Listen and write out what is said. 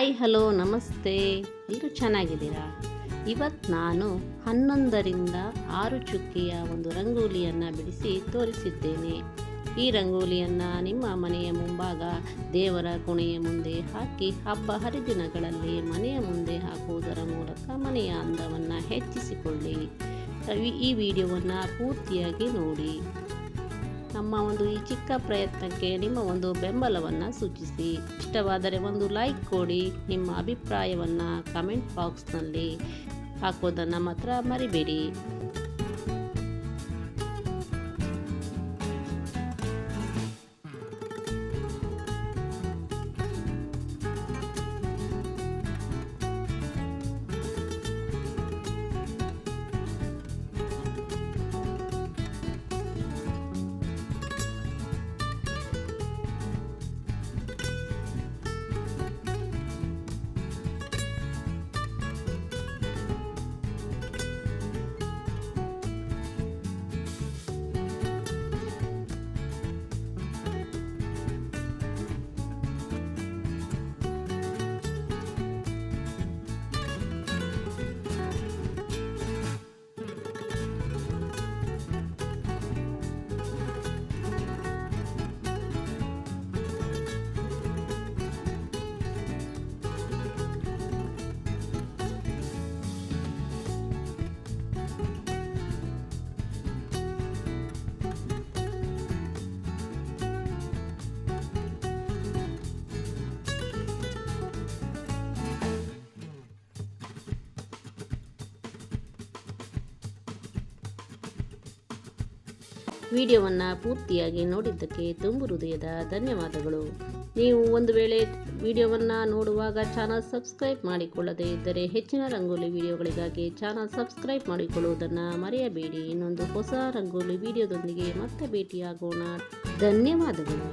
Hi hello ನಮಸ್ತೆ, ಎಲ್ಲರೂ ಚೆನ್ನಾಗಿದ್ದೀರಾ? ಇವತ್ತು ನಾನು 11ರಿಂದ 6 ಚುಕ್ಕೆಯ ಒಂದು ರಂಗೋಲಿಯನ್ನು ಬಿಡಿಸಿ ತೋರಿಸಿದ್ದೇನೆ. ಈ ರಂಗೋಲಿಯನ್ನು ನಿಮ್ಮ ಮನೆಯ ಮುಂಭಾಗ ದೇವರ ಕೋಣೆಯ ಮುಂದೆ ಹಾಕಿ ಹಬ್ಬ ಹರಿದಿನಗಳಲ್ಲಿ ಮನೆಯ ಮುಂದೆ ಹಾಕುವುದರ ಮೂಲಕ ಮನೆಯ ಅಂದವನ್ನು ಹೆಚ್ಚಿಸಿಕೊಳ್ಳಿ. ಈ ವಿಡಿಯೋವನ್ನು ಪೂರ್ತಿಯಾಗಿ ನೋಡಿ. ನಮ್ಮ ಒಂದು ಈ ಚಿಕ್ಕ ಪ್ರಯತ್ನಕ್ಕೆ ನಿಮ್ಮ ಒಂದು ಬೆಂಬಲವನ್ನು ಸೂಚಿಸಿ. ಇಷ್ಟವಾದರೆ ಒಂದು ಲೈಕ್ ಕೊಡಿ. ನಿಮ್ಮ ಅಭಿಪ್ರಾಯವನ್ನು ಕಮೆಂಟ್ ಬಾಕ್ಸ್ನಲ್ಲಿ ಹಾಕೋದನ್ನು ಮಾತ್ರ ಮರಿಬೇಡಿ. ವಿಡಿಯೋವನ್ನು ಪೂರ್ತಿಯಾಗಿ ನೋಡಿದ್ದಕ್ಕೆ ತುಂಬು ಹೃದಯದ ಧನ್ಯವಾದಗಳು. ನೀವು ಒಂದು ವೇಳೆ ವಿಡಿಯೋವನ್ನು ನೋಡುವಾಗ ಚಾನಲ್ ಸಬ್ಸ್ಕ್ರೈಬ್ ಮಾಡಿಕೊಳ್ಳದೇ ಇದ್ದರೆ ಹೆಚ್ಚಿನ ರಂಗೋಲಿ ವಿಡಿಯೋಗಳಿಗಾಗಿ ಚಾನಲ್ ಸಬ್ಸ್ಕ್ರೈಬ್ ಮಾಡಿಕೊಳ್ಳುವುದನ್ನು ಮರೆಯಬೇಡಿ. ಇನ್ನೊಂದು ಹೊಸ ರಂಗೋಲಿ ವಿಡಿಯೋದೊಂದಿಗೆ ಮತ್ತೆ ಭೇಟಿಯಾಗೋಣ. ಧನ್ಯವಾದಗಳು.